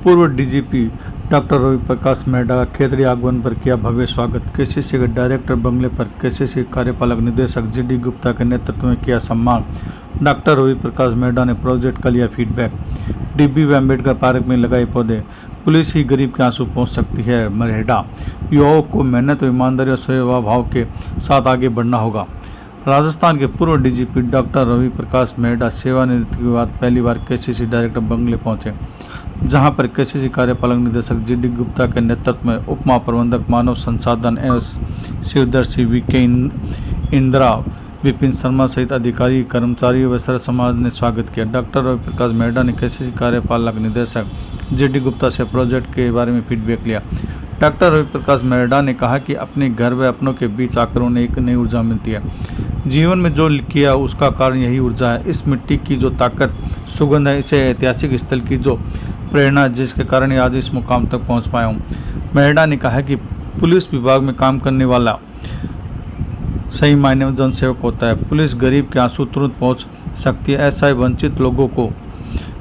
पूर्व DGP doctor Ravi Prakash Mehra का खेतड़ी आगमन पर किया भव्य स्वागत। केसीसी के डायरेक्टर बंगले पर केसीसी कार्यपालक निदेशक जीडी गुप्ता के नेतृत्व में किया सम्मान। डॉक्टर रवि प्रकाश मेहरा ने प्रोजेक्ट का लिया फीडबैक। डीबी व अम्बेडकर पार्क में लगाए पौधे। पुलिस ही गरीब के आंसू पहुंच सकती है मेहरा। युवाओं को मेहनत व ईमानदारी और सेवा भाव के साथ आगे बढ़ना होगा। राजस्थान के पूर्व डीजीपी डॉक्टर रवि प्रकाश मेहरा सेवानिवृत्ति के बाद पहली बार केसीसी डायरेक्टर बंगले पहुंचे, जहां पर केसीसी कार्यपालक निदेशक जीडी गुप्ता के नेतृत्व में उप महाप्रबंधक मानव संसाधन एवं शिवदर्शी वीके इंदिरा, विपिन शर्मा सहित अधिकारी, कर्मचारी व सर्व समाज ने स्वागत किया। डॉक्टर रवि प्रकाश मेहरा ने केसीसी कार्यपालक निदेशक जीडी गुप्ता से प्रोजेक्ट के बारे में फीडबैक लिया। डॉक्टर रवि प्रकाश मेहरा ने कहा कि अपने घर व अपनों के बीच आकर उन्हें एक नई ऊर्जा मिलती है। जीवन में जो किया उसका कारण यही ऊर्जा है। इस मिट्टी की जो ताकत, सुगंध है, इसे ऐतिहासिक स्थल की जो प्रेरणा, जिसके कारण आज इस मुकाम तक पहुंच पाया हूं। मेहरा ने कहा कि पुलिस विभाग में काम करने वाला सही मायने में जनसेवक होता है। पुलिस गरीब के आंसू तुरंत पहुंच सकती है। ऐसा ही वंचित लोगों को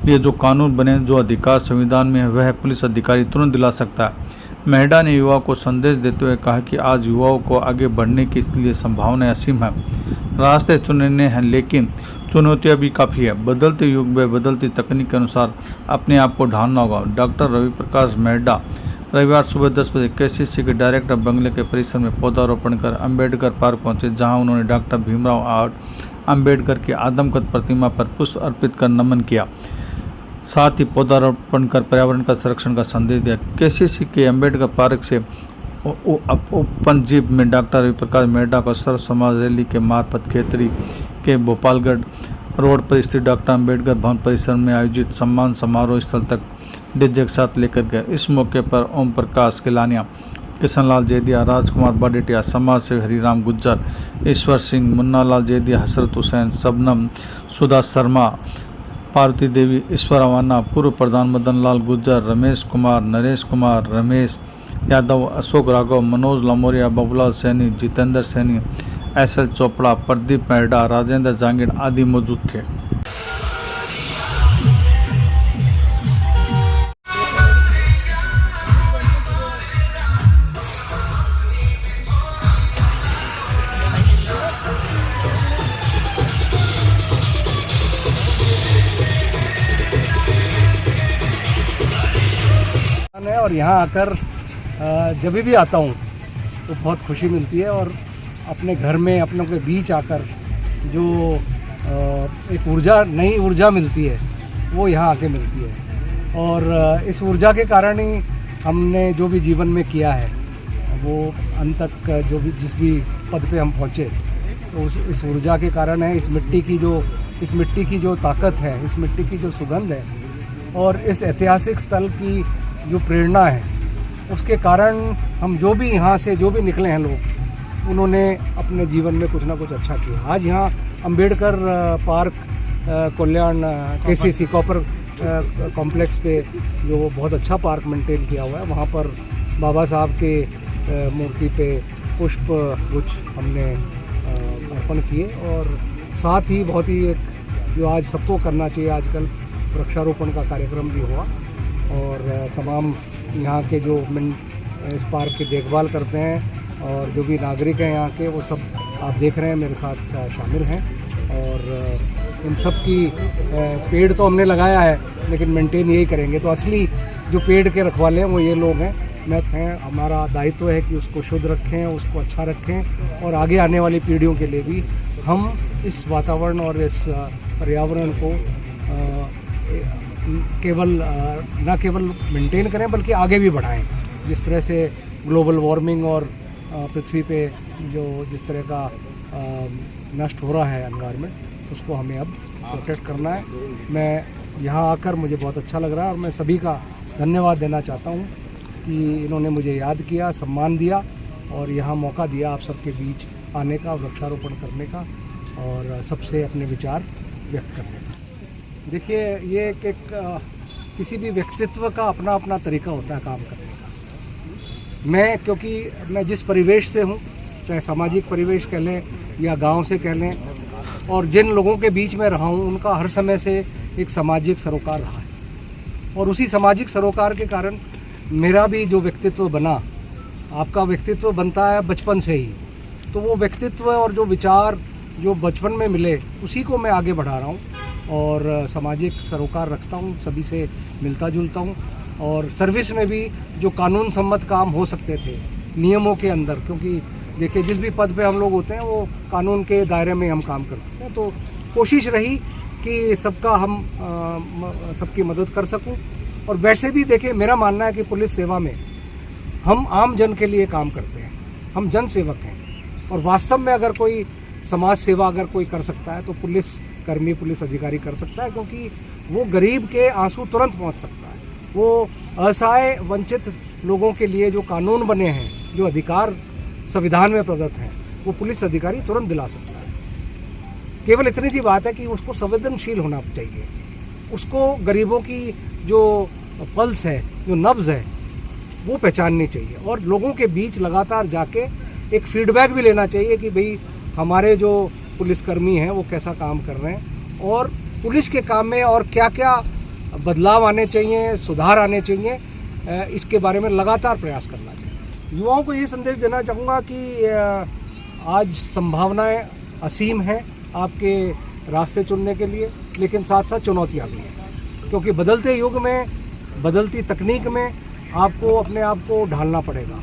लिए जो कानून बने, जो अधिकार संविधान में है, वह पुलिस अधिकारी तुरंत दिला सकता है। मेहरा ने युवाओं को संदेश देते हुए कहा कि आज युवाओं को आगे बढ़ने की इसलिए संभावनाएं असीम है। रास्ते चुनने हैं, लेकिन चुनौतियां भी काफ़ी है। बदलते युग में बदलती तकनीक के अनुसार अपने आप को ढालना होगा। डॉक्टर रवि प्रकाश मेहरा रविवार सुबह 10 बजे केसीसी के डायरेक्टर बंगले के परिसर में पौधारोपण कर अम्बेडकर पार्क पहुंचे, जहां उन्होंने डॉक्टर भीमराव अम्बेडकर की आदमकद प्रतिमा पर पुष्प अर्पित कर नमन किया। साथ ही पौधारोपण कर पर्यावरण का संरक्षण का संदेश दिया। केसीसी के अम्बेडकर पार्क से ओपन जीप में डॉक्टर रवि प्रकाश मेहरा को सर्व समाज रैली के मार्फत खेतड़ी के भोपालगढ़ रोड पर स्थित डॉक्टर अम्बेडकर भवन परिसर में आयोजित सम्मान समारोह स्थल तक डीजे के साथ लेकर गए। इस मौके पर ओम प्रकाश किलानिया, किशनलाल जैदिया, राजकुमार बाडेटिया, समाज सेवी हरिराम गुज्जर, ईश्वर सिंह, मुन्नालाल जैदिया, हसरत हुसैन, शबनम, सुधा शर्मा, पार्वती देवी, ईश्वर अवाना, पूर्व प्रधान मदन लाल गुज्जर, रमेश कुमार, नरेश कुमार, रमेश यादव, अशोक राघव, मनोज लमोरिया, बबूलाल सैनी, जितेंद्र सैनी, एसएल चोपड़ा, प्रदीप मेहरा, राजेंद्र जांगीर आदि मौजूद थे। और यहाँ आकर जब भी आता हूँ तो बहुत खुशी मिलती है, और अपने घर में अपनों के बीच आकर जो एक ऊर्जा, नई ऊर्जा मिलती है, वो यहाँ आके मिलती है। और इस ऊर्जा के कारण ही हमने जो भी जीवन में किया है, वो अंत तक जो भी जिस भी पद पे हम पहुँचे, तो इस ऊर्जा के कारण है। इस मिट्टी की जो ताकत है, इस मिट्टी की जो सुगंध है, और इस ऐतिहासिक स्थल की जो प्रेरणा है, उसके कारण हम जो भी यहाँ से जो भी निकले हैं लोग, उन्होंने अपने जीवन में कुछ ना कुछ अच्छा किया। आज यहाँ अम्बेडकर पार्क कल्याण केसीसी कॉपर कॉम्प्लेक्स पे जो बहुत अच्छा पार्क मेंटेन किया हुआ है, वहाँ पर बाबा साहब के मूर्ति पे पुष्प गुच्छ हमने अर्पण किए। और साथ ही बहुत ही एक जो आज सबको करना चाहिए आजकल, वृक्षारोपण का कार्यक्रम भी हुआ। और तमाम यहाँ के जो इस पार्क की देखभाल करते हैं और जो भी नागरिक हैं यहाँ के, वो सब आप देख रहे हैं मेरे साथ शामिल हैं। और इन सब की पेड़ तो हमने लगाया है, लेकिन मेंटेन यही करेंगे। तो असली जो पेड़ के रखवाले हैं वो ये लोग हैं। हमारा दायित्व है कि उसको शुद्ध रखें, उसको अच्छा रखें, और आगे आने वाली पीढ़ियों के लिए भी हम इस वातावरण और इस पर्यावरण को न केवल मेंटेन करें, बल्कि आगे भी बढ़ाएं। जिस तरह से ग्लोबल वार्मिंग और पृथ्वी पे जो जिस तरह का नष्ट हो रहा है एनवायरनमेंट, उसको हमें अब प्रोटेक्ट करना है। मैं यहाँ आकर मुझे बहुत अच्छा लग रहा है, और मैं सभी का धन्यवाद देना चाहता हूँ कि इन्होंने मुझे याद किया, सम्मान दिया, और यहाँ मौका दिया आप सबके बीच आने का, वृक्षारोपण करने का, और सबसे अपने विचार व्यक्त करने का। देखिए, ये एक किसी भी व्यक्तित्व का अपना अपना तरीका होता है काम करने का। क्योंकि मैं जिस परिवेश से हूँ, चाहे सामाजिक परिवेश कह लें या गांव से कह लें, और जिन लोगों के बीच में रहा हूँ, उनका हर समय से एक सामाजिक सरोकार रहा है। और उसी सामाजिक सरोकार के कारण मेरा भी जो व्यक्तित्व बना, आपका व्यक्तित्व बनता है बचपन से ही, तो वो व्यक्तित्व और जो विचार जो बचपन में मिले उसी को मैं आगे बढ़ा रहा हूँ और सामाजिक सरोकार रखता हूँ, सभी से मिलता जुलता हूँ और सर्विस में भी जो कानून सम्मत काम हो सकते थे नियमों के अंदर, क्योंकि देखिए जिस भी पद पे हम लोग होते हैं वो कानून के दायरे में हम काम कर सकते हैं, तो कोशिश रही कि सबकी मदद कर सकूं। और वैसे भी देखिए मेरा मानना है कि पुलिस सेवा में हम आम जन के लिए काम करते हैं, हम जन सेवक हैं और वास्तव में अगर कोई समाज सेवा अगर कोई कर सकता है तो पुलिस कर्मी, पुलिस अधिकारी कर सकता है, क्योंकि वो गरीब के आंसू तुरंत पहुंच सकता है। वो असहाय वंचित लोगों के लिए जो कानून बने हैं, जो अधिकार संविधान में प्रदत्त हैं, वो पुलिस अधिकारी तुरंत दिला सकता है। केवल इतनी सी बात है कि उसको संवेदनशील होना चाहिए, उसको गरीबों की जो पल्स है, जो नब्ज़ है, वो पहचाननी चाहिए और लोगों के बीच लगातार जाके एक फीडबैक भी लेना चाहिए कि भाई हमारे जो पुलिसकर्मी हैं वो कैसा काम कर रहे हैं और पुलिस के काम में और क्या क्या बदलाव आने चाहिए, सुधार आने चाहिए, इसके बारे में लगातार प्रयास करना चाहिए। युवाओं को ये संदेश देना चाहूँगा कि आज संभावनाएं असीम हैं आपके रास्ते चुनने के लिए, लेकिन साथ साथ चुनौतियाँ भी हैं, क्योंकि बदलते युग में, बदलती तकनीक में आपको अपने आप को ढालना पड़ेगा।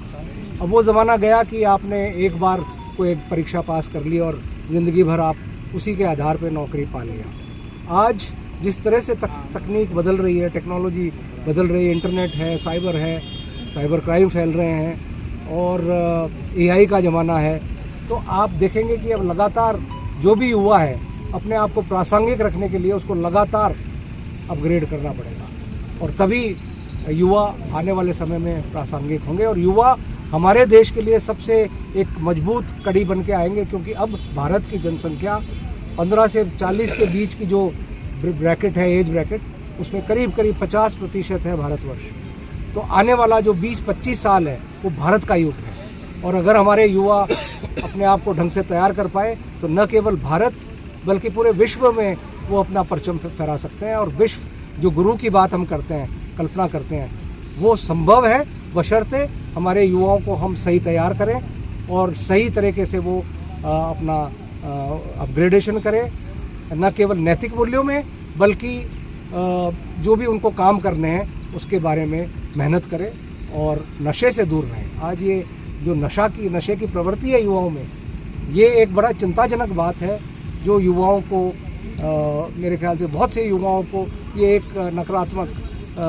अब वो ज़माना गया कि आपने एक बार कोई एक परीक्षा पास कर ली और ज़िंदगी भर आप उसी के आधार पर नौकरी पा लिया। आज जिस तरह से तकनीक बदल रही है, टेक्नोलॉजी बदल रही है, इंटरनेट है, साइबर क्राइम फैल रहे हैं और AI का ज़माना है, तो आप देखेंगे कि अब लगातार जो भी युवा है अपने आप को प्रासंगिक रखने के लिए उसको लगातार अपग्रेड करना पड़ेगा और तभी युवा आने वाले समय में प्रासंगिक होंगे और युवा हमारे देश के लिए सबसे एक मजबूत कड़ी बन के आएंगे, क्योंकि अब भारत की जनसंख्या 15 से 40 के बीच की जो ब्रैकेट है, एज ब्रैकेट, उसमें करीब 50% है भारतवर्ष। तो आने वाला जो 20-25 साल है वो भारत का युग है और अगर हमारे युवा अपने आप को ढंग से तैयार कर पाए तो न केवल भारत बल्कि पूरे विश्व में वो अपना परचम फहरा सकते हैं और विश्व जो गुरु की बात हम करते हैं, कल्पना करते हैं, वो संभव है बशर्ते हमारे युवाओं को हम सही तैयार करें और सही तरीके से वो अपना अपग्रेडेशन करें, न केवल नैतिक मूल्यों में बल्कि जो भी उनको काम करने हैं उसके बारे में मेहनत करें और नशे से दूर रहें। आज ये जो नशे की प्रवृत्ति है युवाओं में, ये एक बड़ा चिंताजनक बात है जो युवाओं को मेरे ख्याल से बहुत से युवाओं को ये एक नकारात्मक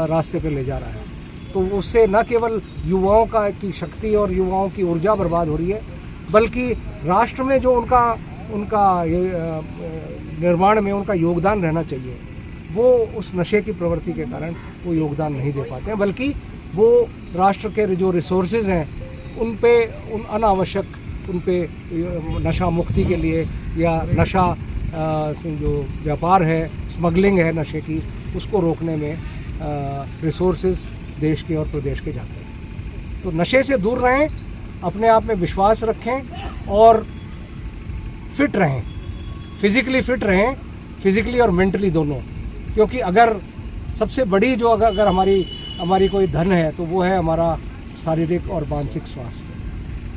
रास्ते पे ले जा रहा है। तो उससे न केवल युवाओं की शक्ति और युवाओं की ऊर्जा बर्बाद हो रही है, बल्कि राष्ट्र में जो उनका निर्माण में उनका योगदान रहना चाहिए, वो उस नशे की प्रवृत्ति के कारण वो योगदान नहीं दे पाते हैं, बल्कि वो राष्ट्र के जो रिसोर्सेज हैं उन अनावश्यक उन पे नशा मुक्ति के लिए या नशा जो व्यापार है, स्मगलिंग है नशे की, उसको रोकने में रिसोर्सेज देश के और प्रदेश के जाते हैं। तो नशे से दूर रहें, अपने आप में विश्वास रखें और फिट रहें, फिज़िकली फिट रहें, फिज़िकली और मेंटली दोनों, क्योंकि अगर सबसे बड़ी जो अगर हमारी कोई धन है तो वो है हमारा शारीरिक और मानसिक स्वास्थ्य।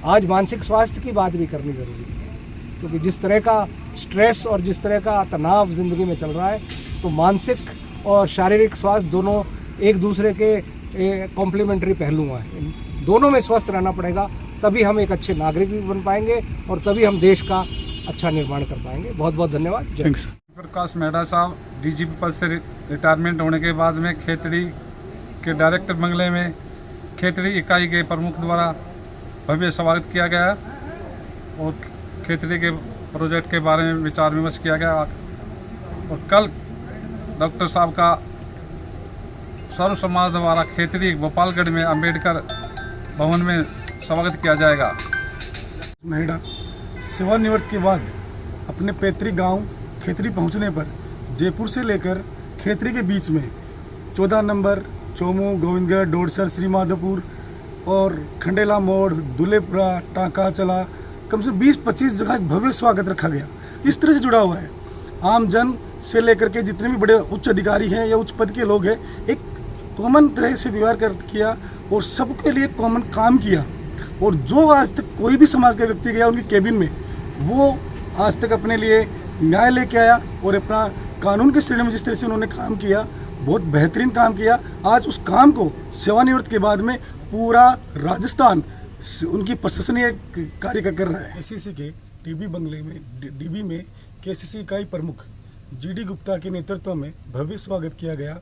आज मानसिक स्वास्थ्य की बात भी करनी ज़रूरी है, क्योंकि जिस तरह का स्ट्रेस और जिस तरह का तनाव ज़िंदगी में चल रहा है, तो मानसिक और शारीरिक स्वास्थ्य दोनों एक दूसरे के कॉम्प्लीमेंट्री पहलू हैं। दोनों में स्वस्थ रहना पड़ेगा, तभी हम एक अच्छे नागरिक भी बन पाएंगे और तभी हम देश का अच्छा निर्माण कर पाएंगे। बहुत बहुत धन्यवाद। Thank you. प्रकाश मेहरा साहब DGP पद से रिटायरमेंट होने के बाद में खेतड़ी के डायरेक्टर बंगले में खेतड़ी इकाई के प्रमुख द्वारा भव्य स्वागत किया गया और खेतड़ी के प्रोजेक्ट के बारे में विचार विमर्श किया गया और कल डॉक्टर साहब का सर्व समाज द्वारा खेतड़ी गोपालगढ़ में अंबेडकर भवन में स्वागत किया जाएगा। मेहरा सेवानिवृत्ति के बाद अपने पैतृक गांव खेतड़ी पहुंचने पर जयपुर से लेकर खेतड़ी के बीच में 14 नंबर चोमू, गोविंदगढ़, डोरसर, श्री माधोपुर और खंडेला मोड़, दुलेपुरा, टाँका चला, कम से 20-25 जगह भव्य स्वागत रखा गया। इस तरह से जुड़ा हुआ है आम जन से लेकर के जितने भी बड़े उच्च अधिकारी हैं या उच्च पद के लोग हैं, एक कॉमन तरह से व्यवहार किया और सबके लिए कॉमन काम किया। और जो आज तक कोई भी समाज का व्यक्ति गया उनके केबिन में, वो आज तक अपने लिए न्याय लेके आया और अपना कानून के श्रेणी में जिस तरह से उन्होंने काम किया, बहुत बेहतरीन काम किया। आज उस काम को सेवानिवृत्त के बाद में पूरा राजस्थान उनकी प्रशंसनीय कार्य कर रहा है। केसीसी के डीबी में केसीसी इकाई प्रमुख जीडी गुप्ता के नेतृत्व में भव्य स्वागत किया गया।